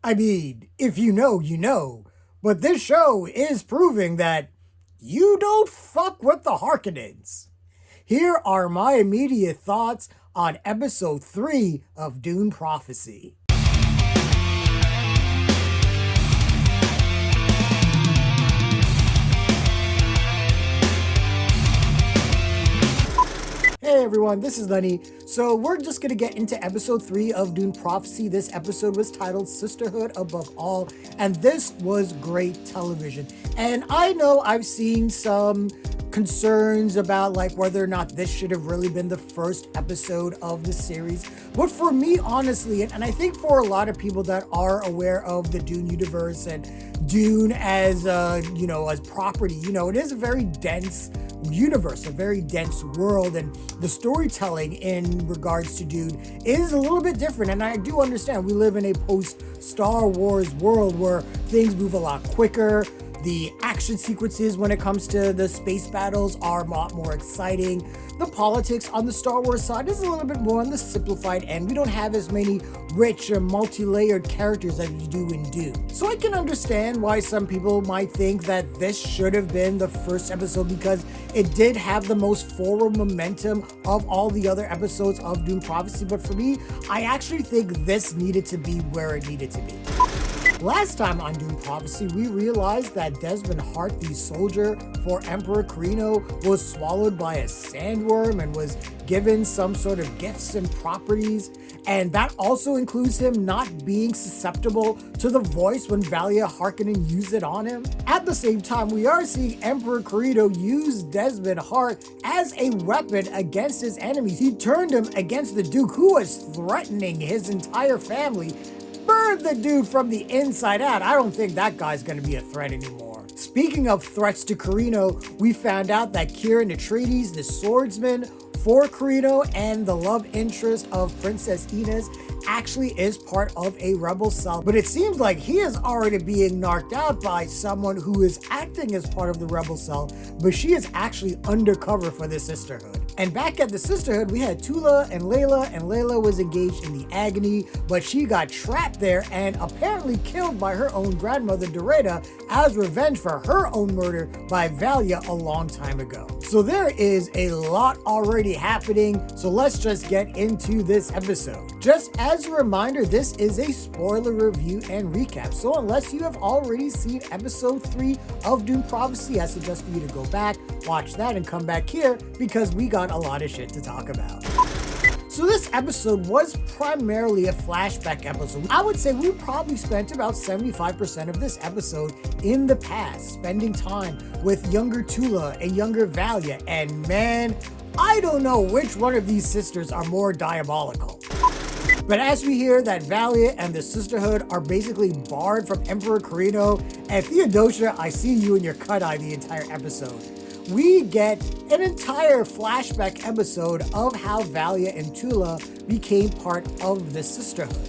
I mean, if you know, you know. But this show is proving that you don't fuck with the Harkonnens. Here are my immediate thoughts on episode 3 of Dune Prophecy. Hey everyone, this is Lenny. So we're just going to get into episode 3 of Dune Prophecy. This episode was titled Sisterhood Above All, and this was great television. And I know I've seen some concerns about whether or not this should have really been the first episode of the series. But for me, honestly, and I think for a lot of people that are aware of the Dune universe and Dune as as property, it is a very dense universe, a very dense world, and the storytelling in regards to Dune is a little bit different. And I do understand we live in a post-Star Wars world where things move a lot quicker. The action sequences when it comes to the space battles are a lot more exciting. The politics on the Star Wars side is a little bit more on the simplified end. We don't have as many rich or multi-layered characters as we do in Dune. So I can understand why some people might think that this should have been the first episode because it did have the most forward momentum of all the other episodes of Dune Prophecy. But for me, I actually think this needed to be where it needed to be. Last time on Dune Prophecy, we realized that Desmond Hart, the soldier for Emperor Carino, was swallowed by a sandworm and was given some sort of gifts and properties. And that also includes him not being susceptible to the voice when Valya Harkonnen used it on him. At the same time, we are seeing Emperor Carino use Desmond Hart as a weapon against his enemies. He turned him against the Duke, who was threatening his entire family. Burn the dude from the inside out. I don't think that guy's going to be a threat anymore. Speaking of threats to Carino, we found out that Kieran Atreides, the swordsman for Carino and the love interest of Princess Inez, actually is part of a rebel cell. But it seems like he is already being knocked out by someone who is acting as part of the rebel cell, but she is actually undercover for the Sisterhood. And back at the Sisterhood, we had Tula and Layla was engaged in the agony, but she got trapped there and apparently killed by her own grandmother, Doretta, as revenge for her own murder by Valya a long time ago. So there is a lot already happening, so let's just get into this episode. Just as a reminder, this is a spoiler review and recap, so unless you have already seen episode 3 of Dune Prophecy, I suggest for you to go back, watch that, and come back here because we got a lot of shit to talk about. So this episode was primarily a flashback episode. I would say we probably spent about 75% of this episode in the past, spending time with younger Tula and younger Valya, and man, I don't know which one of these sisters are more diabolical. But as we hear that Valya and the Sisterhood are basically barred from Emperor Carino, and Theodosia, I see you in your cut-eye the entire episode, we get an entire flashback episode of how Valya and Tula became part of the Sisterhood.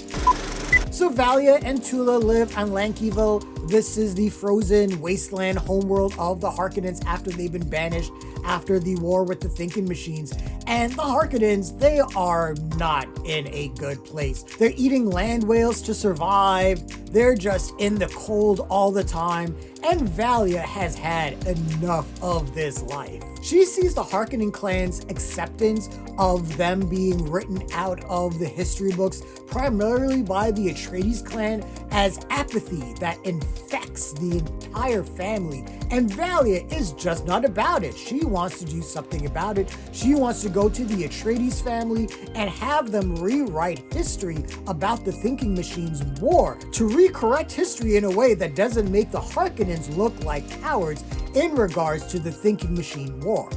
So Valya and Tula live on Lankyville. This is the frozen wasteland homeworld of the Harkonnens after they've been banished after the war with the thinking machines. And the Harkonnens, they are not in a good place. They're eating land whales to survive. They're just in the cold all the time. And Valya has had enough of this life. She sees the Harkonnen clan's acceptance of them being written out of the history books, primarily by the Atreides clan, as apathy that infects the entire family. And Valya is just not about it. She wants to do something about it. She wants to go to the Atreides family and have them rewrite history about the thinking machine's war, to recorrect history in a way that doesn't make the Harkonnens look like cowards in regards to the thinking machine war.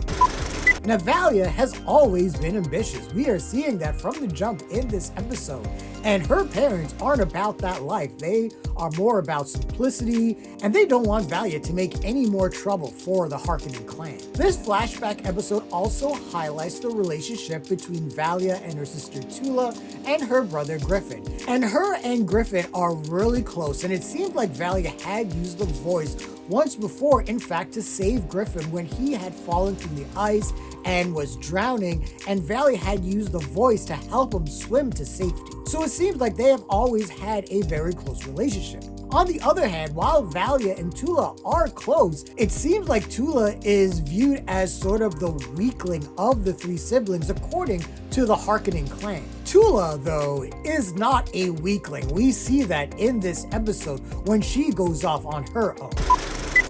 Now, Valya has always been ambitious. We are seeing that from the jump in this episode. And her parents aren't about that life. They are more about simplicity, and they don't want Valya to make any more trouble for the Harkonnen clan. This flashback episode also highlights the relationship between Valya and her sister Tula and her brother Griffin. And her and Griffin are really close, and it seemed like Valya had used the voice once before, in fact, to save Griffin when he had fallen through the ice and was drowning, and Valya had used the voice to help him swim to safety. So it seems like they have always had a very close relationship. On the other hand, while Valya and Tula are close, it seems like Tula is viewed as sort of the weakling of the three siblings according to the Harkonnen clan. Tula, though, is not a weakling. We see that in this episode when she goes off on her own.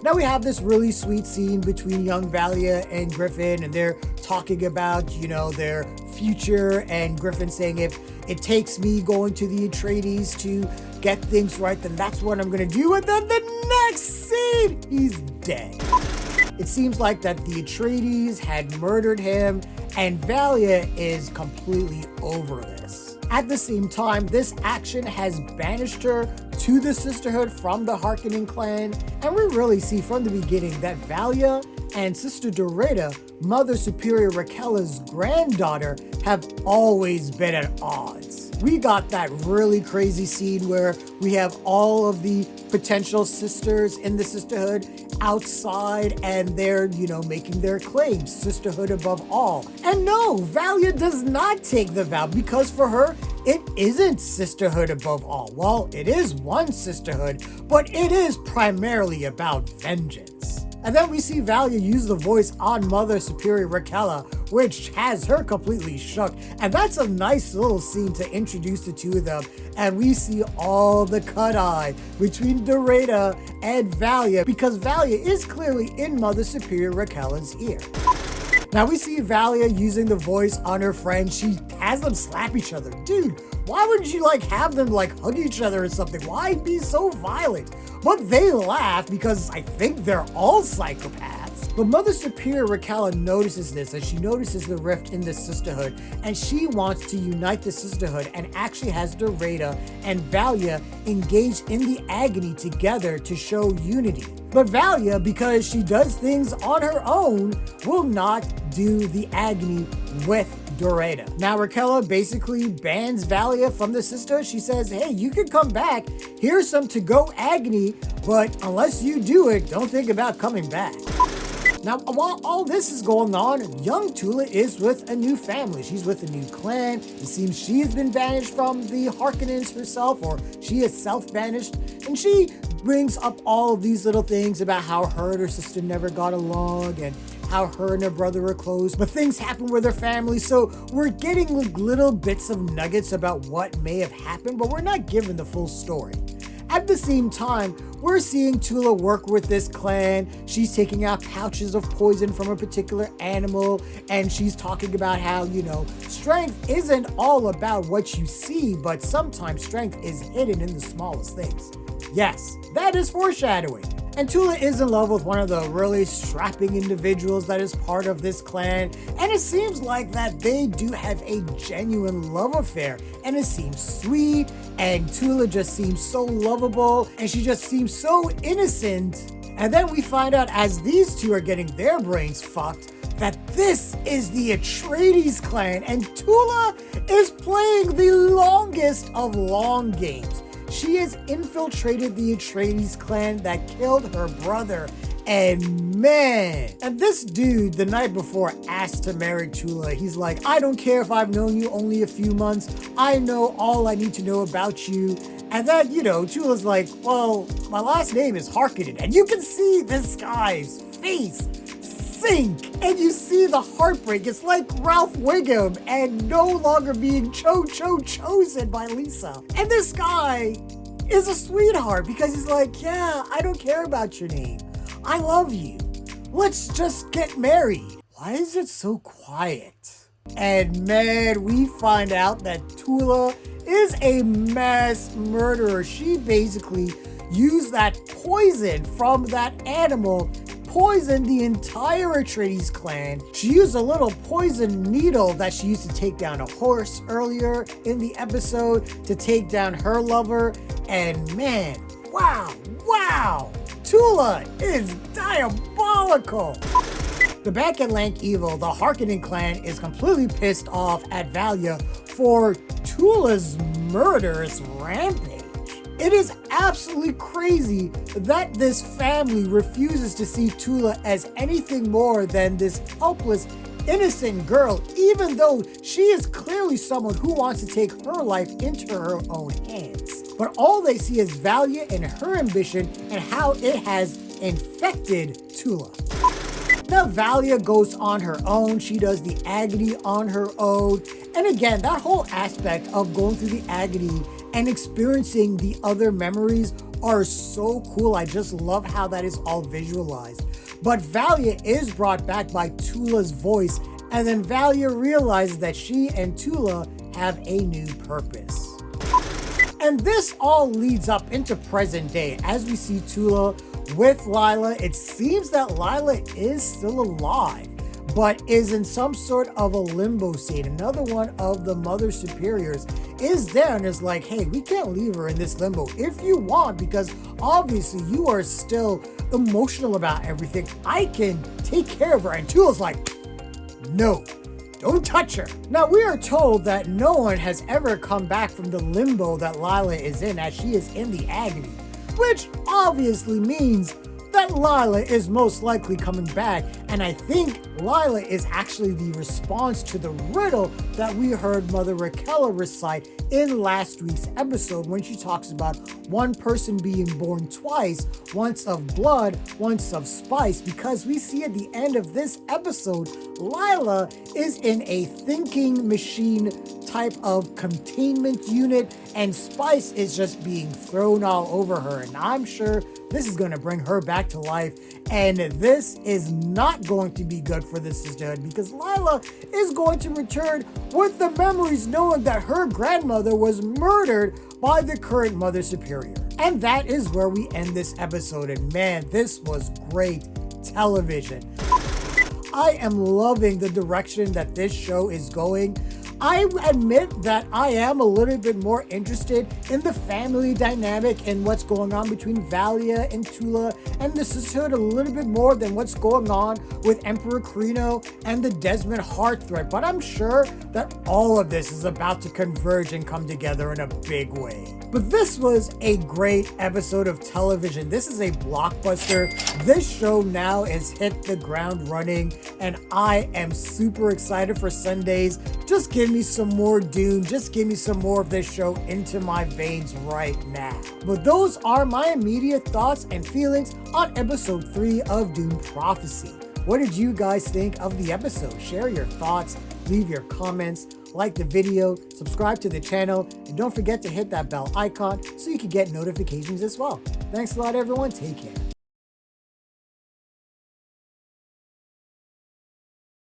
Now we have this really sweet scene between young Valya and Griffin, and they're talking about, their future, and Griffin saying, if it takes me going to the Atreides to get things right, then that's what I'm gonna do. And then the next scene, he's dead. It seems like that the Atreides had murdered him, and Valya is completely over this. At the same time, this action has banished her to the Sisterhood from the Harkonnen clan, and we really see from the beginning that Valya and Sister Doreda, Mother Superior Raquela's granddaughter, have always been at odds. We got that really crazy scene where we have all of the potential sisters in the Sisterhood outside, and they're, making their claims, sisterhood above all. And no, Valya does not take the vow, because for her, it isn't sisterhood above all. Well, it is one sisterhood, but it is primarily about vengeance. And then we see Valya use the voice on Mother Superior Raquela, which has her completely shook. And that's a nice little scene to introduce the two of them. And we see all the cut-eye between Doreda and Valya, because Valya is clearly in Mother Superior Raquela's ear. Now we see Valya using the voice on her friend. She has them slap each other. Dude, why wouldn't you have them hug each other or something? Why be so violent? But they laugh because I think they're all psychopaths. But Mother Superior Raquela notices this, and she notices the rift in the Sisterhood, and she wants to unite the Sisterhood and actually has Doreda and Valya engage in the agony together to show unity. But Valya, because she does things on her own, will not do the agony with Doreda. Now Raquela basically bans Valya from the Sisterhood. She says, hey, you can come back. Here's some to-go agony, but unless you do it, don't think about coming back. Now, while all this is going on, young Tula is with a new family. She's with a new clan. It seems she's been banished from the Harkonnens herself, or she is self-banished, and she brings up all of these little things about how her and her sister never got along, and how her and her brother were close, but things happen with her family, so we're getting little bits of nuggets about what may have happened, but we're not given the full story. At the same time, we're seeing Tula work with this clan. She's taking out pouches of poison from a particular animal, and she's talking about how, strength isn't all about what you see, but sometimes strength is hidden in the smallest things. Yes, that is foreshadowing. And Tula is in love with one of the really strapping individuals that is part of this clan, and it seems like that they do have a genuine love affair, and it seems sweet, and Tula just seems so lovable, and she just seems so innocent. And then we find out as these two are getting their brains fucked, that this is the Atreides clan, and Tula is playing the longest of long games. She has infiltrated the Atreides clan that killed her brother, and man. And this dude, the night before, asked to marry Tula. He's like, I don't care if I've known you only a few months. I know all I need to know about you. And then, Tula's like, well, my last name is Harkonnen. And you can see this guy's face sink. And you see the heartbreak. It's like Ralph Wiggum and no longer being chosen by Lisa. And this guy is a sweetheart because he's like, yeah, I don't care about your name. I love you. Let's just get married. Why is it so quiet? And man, we find out that Tula is a mass murderer. She basically used that poison from that animal, poisoned the entire Atreides clan. She used a little poison needle that she used to take down a horse earlier in the episode to take down her lover. And man, wow, Tula is diabolical. The back at Lank Evil, the Harkonnen clan is completely pissed off at Valya for Tula's murderous rampage. It is absolutely crazy that this family refuses to see Tula as anything more than this helpless, innocent girl, even though she is clearly someone who wants to take her life into her own hands. But all they see is Valya and her ambition and how it has infected Tula. Now Valya goes on her own, she does the agony on her own, and again, that whole aspect of going through the agony and experiencing the other memories are so cool. I just love how that is all visualized. But Valya is brought back by Tula's voice, and then Valya realizes that she and Tula have a new purpose. And this all leads up into present day as we see Tula with Lila. It seems that Lila is still alive, but is in some sort of a limbo state. Another one of the Mother Superiors is there and is like, hey, we can't leave her in this limbo if you want, because obviously you are still emotional about everything. I can take care of her. And Tula's like, no, don't touch her. Now we are told that no one has ever come back from the limbo that Lila is in, as she is in the agony, which obviously means that Lila is most likely coming back. And I think Lila is actually the response to the riddle that we heard Mother Raquel recite in last week's episode when she talks about one person being born twice, once of blood, once of spice, because we see at the end of this episode, Lila is in a thinking machine type of containment unit, and spice is just being thrown all over her. And I'm sure this is going to bring her back to life, and this is not going to be good for the Sisterhood, because Lila is going to return with the memories knowing that her grandmother was murdered by the current Mother Superior. And that is where we end this episode, and man, this was great television. I am loving the direction that this show is going. I admit that I am a little bit more interested in the family dynamic and what's going on between Valya and Tula and the Sisterhood a little bit more than what's going on with Emperor Carino and the Desmond Heart thread. But I'm sure that all of this is about to converge and come together in a big way. But this was a great episode of television. This is a blockbuster. This show now has hit the ground running, and I am super excited for Sundays. Just give me some more Dune. Just give me some more of this show into my veins right now. But those are my immediate thoughts and feelings on episode 3 of Dune Prophecy. What did you guys think of the episode? Share your thoughts, leave your comments, like the video, subscribe to the channel, and don't forget to hit that bell icon so you can get notifications as well. Thanks a lot, everyone. Take care.